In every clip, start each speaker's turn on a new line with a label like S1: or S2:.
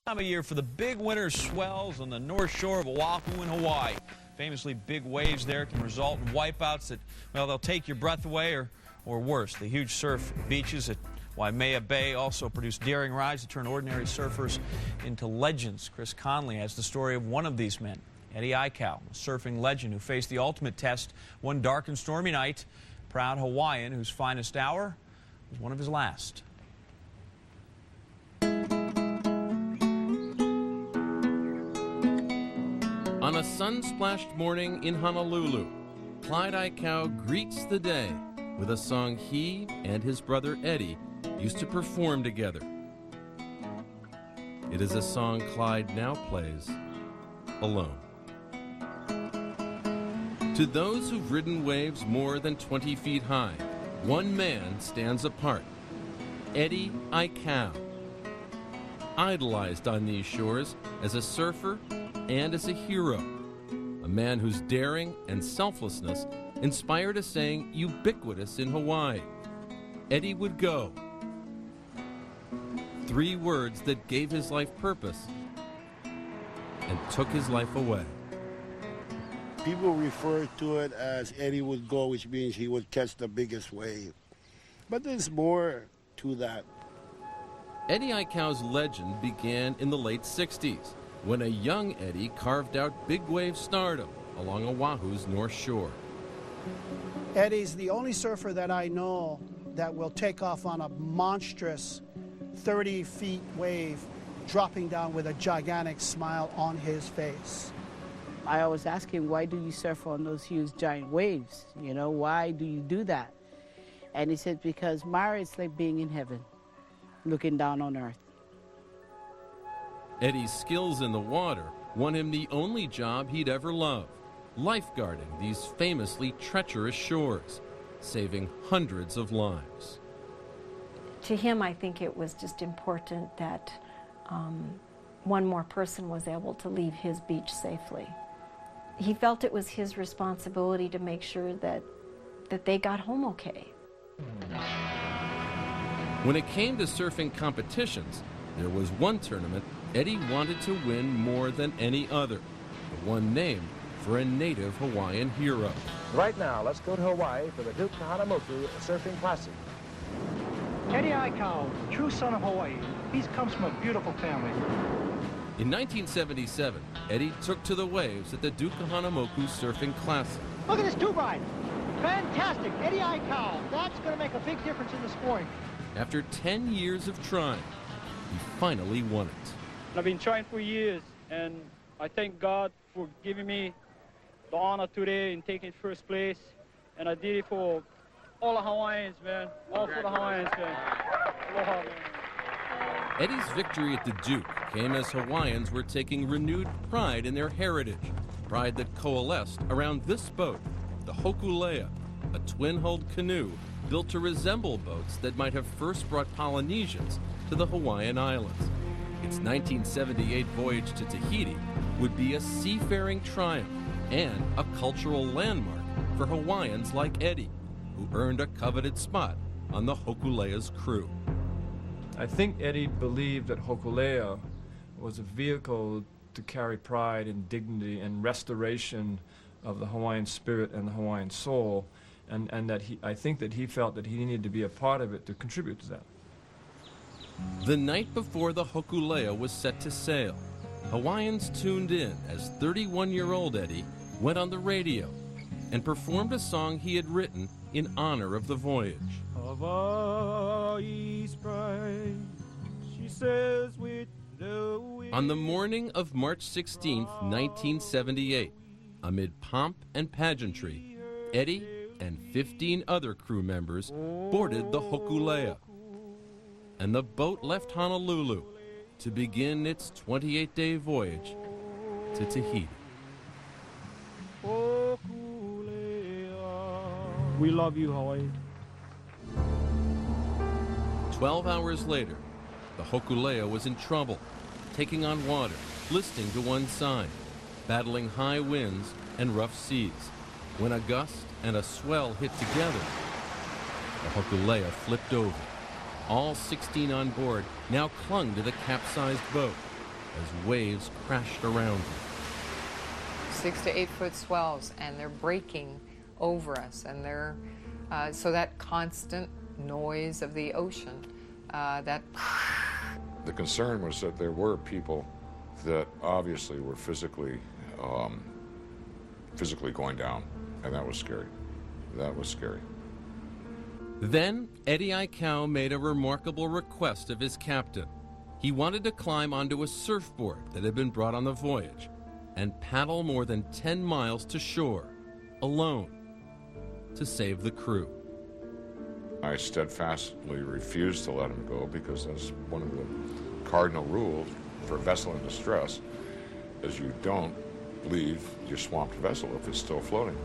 S1: Time of year for the big winter swells on the north shore of Oahu in Hawaii. Famously, big waves there can result in wipeouts that, well, they'll take your breath away or worse. The huge surf beaches at Waimea Bay also produce daring rides that turn ordinary surfers into legends. Chris Conley has the story of one of these men, Eddie Aikau, a surfing legend who faced the ultimate test one dark and stormy night. A proud Hawaiian whose finest hour was one of his last.
S2: On a sun-splashed morning in Honolulu, Clyde Aikau greets the day with a song he and his brother Eddie used to perform together. It is a song Clyde now plays alone. To those who've ridden waves more than 20 feet high, one man stands apart, Eddie Aikau. Idolized on these shores as a surfer and as a hero, a man whose daring and selflessness inspired a saying ubiquitous in Hawaii: Eddie would go. 3 words that gave his life purpose and took his life away.
S3: People refer to it as Eddie would go, which means he would catch the biggest wave. But there's more to that.
S2: Eddie Aikau's legend began in the late 60s, when a young Eddie carved out big wave stardom along Oahu's north shore.
S4: Eddie's the only surfer that I know that will take off on a monstrous 30-feet wave, dropping down with a gigantic smile on his face.
S5: I always ask him, why do you surf on those huge giant waves? You know, why do you do that? And he said, because Mara, it's like being in heaven, looking down on earth.
S2: Eddie's skills in the water won him the only job he'd ever loved, lifeguarding these famously treacherous shores, saving hundreds of lives.
S6: To him, I think it was just important that one more person was able to leave his beach safely. He felt it was his responsibility to make sure that they got home okay.
S2: When it came to surfing competitions, there was one tournament Eddie wanted to win more than any other, the one named for a native Hawaiian hero.
S7: Right now, let's go to Hawaii for the Duke Kahanamoku Surfing Classic.
S8: Eddie Aikau, true son of Hawaii. He comes from a beautiful family.
S2: In 1977, Eddie took to the waves at the Duke Kahanamoku Surfing Classic.
S8: Look at this tube ride. Fantastic. Eddie Aikau. That's going to make a big difference in the sport.
S2: After 10 years of trying, he finally won it.
S9: I've been trying for years, and I thank God for giving me the honor today in taking first place. And I did it for all the Hawaiians, man. All for the Hawaiians, man. Aloha, man.
S2: Eddie's victory at the Duke came as Hawaiians were taking renewed pride in their heritage, pride that coalesced around this boat, the Hokulea, a twin-hulled canoe built to resemble boats that might have first brought Polynesians to the Hawaiian Islands. Its 1978 voyage to Tahiti would be a seafaring triumph and a cultural landmark for Hawaiians like Eddie, who earned a coveted spot on the Hokulea's crew.
S10: I think Eddie believed that Hokulea was a vehicle to carry pride and dignity and restoration of the Hawaiian spirit and the Hawaiian soul, and that I think that he felt that he needed to be a part of it to contribute to that.
S2: The night before the Hokulea was set to sail, Hawaiians tuned in as 31-year-old Eddie went on the radio and performed a song he had written in honor of the voyage.
S9: Hawaii's pride, she says with the wind.
S2: On the morning of March 16, 1978, amid pomp and pageantry, Eddie and 15 other crew members boarded the Hokulea, and the boat left Honolulu to begin its 28-day voyage to Tahiti.
S9: We love you, Hawaii.
S2: 12 hours later, the Hokulea was in trouble, taking on water, listing to one side, battling high winds and rough seas. When a gust and a swell hit together, the Hokulea flipped over. All 16 on board now clung to the capsized boat, as waves crashed around him.
S11: 6 to 8 foot swells, and they're breaking over us, and they're so that constant noise of the ocean, that.
S12: The concern was that there were people that obviously were physically going down, and that was scary. That was scary.
S2: Then Eddie Aikau made a remarkable request of his captain. He wanted to climb onto a surfboard that had been brought on the voyage and paddle more than 10 miles to shore, alone, to save the crew.
S12: I steadfastly refused to let him go because that's one of the cardinal rules for a vessel in distress, is you don't leave your swamped vessel if it's still floating.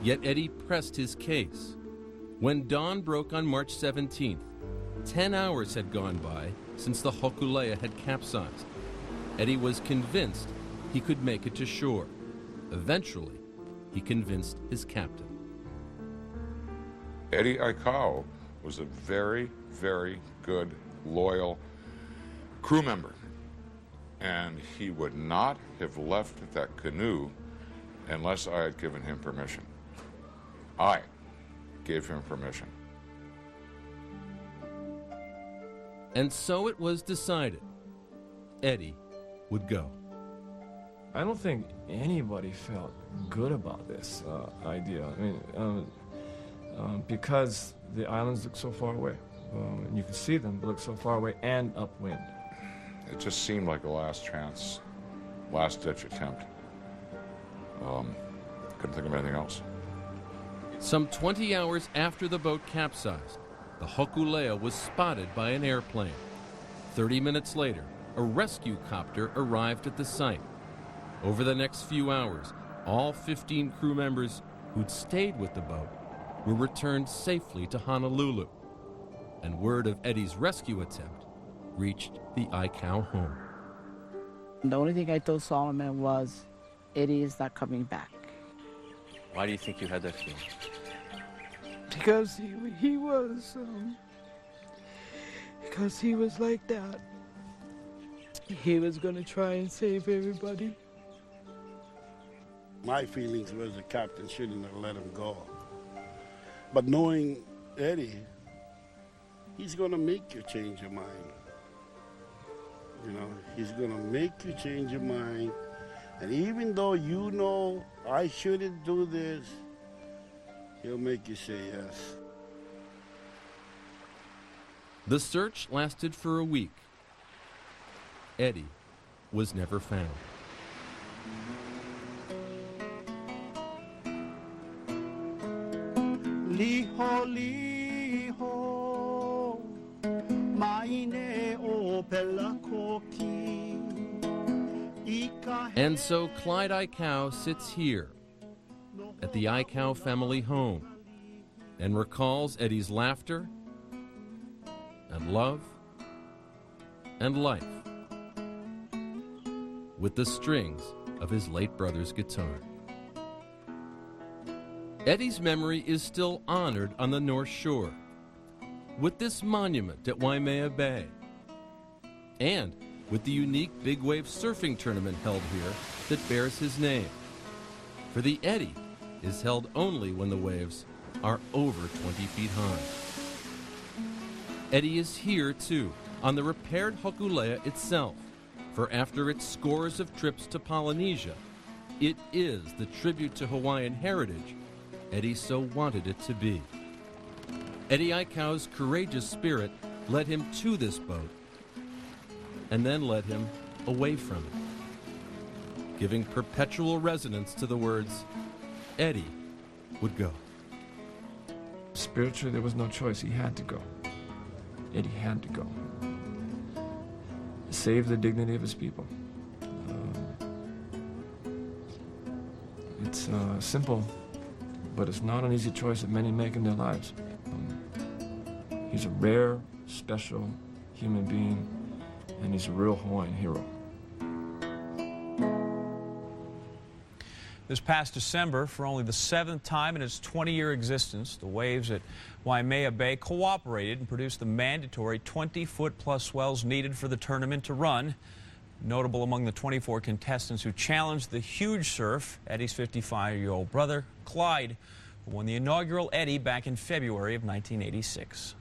S2: Yet Eddie pressed his case. When dawn broke on March 17th, 10 hours had gone by since the Hokulea had capsized. Eddie was convinced he could make it to shore. Eventually, he convinced his captain.
S12: Eddie Aikau was a very, very good, loyal crew member, and he would not have left that canoe unless I had given him permission. I gave him permission.
S2: And so it was decided. Eddie would go.
S10: I don't think anybody felt good about this idea. I mean, because the islands look so far away. And you can see them, they look so far away and upwind.
S12: It just seemed like a last chance, last-ditch attempt. Couldn't think of anything else.
S2: Some 20 hours after the boat capsized, the Hokulea was spotted by an airplane. 30 minutes later, a rescue copter arrived at the site. Over the next few hours, all 15 crew members who'd stayed with the boat were returned safely to Honolulu. And word of Eddie's rescue attempt reached the Aikau home.
S5: The only thing I told Solomon was, Eddie is not coming back.
S13: Why do you think you had that feeling?
S5: Because he was like that. He was going to try and save everybody.
S3: My feelings was the captain shouldn't have let him go. But knowing Eddie, he's going to make you change your mind. You know, he's going to make you change your mind. And even though you know I shouldn't do this, he'll make you say yes.
S2: The search lasted for a week. Eddie was never found.
S4: Liho, liho, maine o pela koki.
S2: And so Clyde Aikau sits here at the Aikau family home and recalls Eddie's laughter and love and life with the strings of his late brother's guitar. Eddie's memory is still honored on the North Shore with this monument at Waimea Bay and with the unique big wave surfing tournament held here that bears his name. For the Eddie is held only when the waves are over 20 feet high. Eddie is here too, on the repaired Hokulea itself, for after its scores of trips to Polynesia, it is the tribute to Hawaiian heritage Eddie so wanted it to be. Eddie Aikau's courageous spirit led him to this boat, and then led him away from it, giving perpetual resonance to the words, Eddie would go.
S10: Spiritually, there was no choice. He had to go. Eddie had to go. Save the dignity of his people. It's simple, but it's not an easy choice that many make in their lives. He's a rare, special human being, and he's a real Hawaiian hero.
S1: This past December, for only the 7th time in its 20-year existence, the waves at Waimea Bay cooperated and produced the mandatory 20-foot-plus swells needed for the tournament to run. Notable among the 24 contestants who challenged the huge surf, Eddie's 55-year-old brother, Clyde, who won the inaugural Eddie back in February of 1986.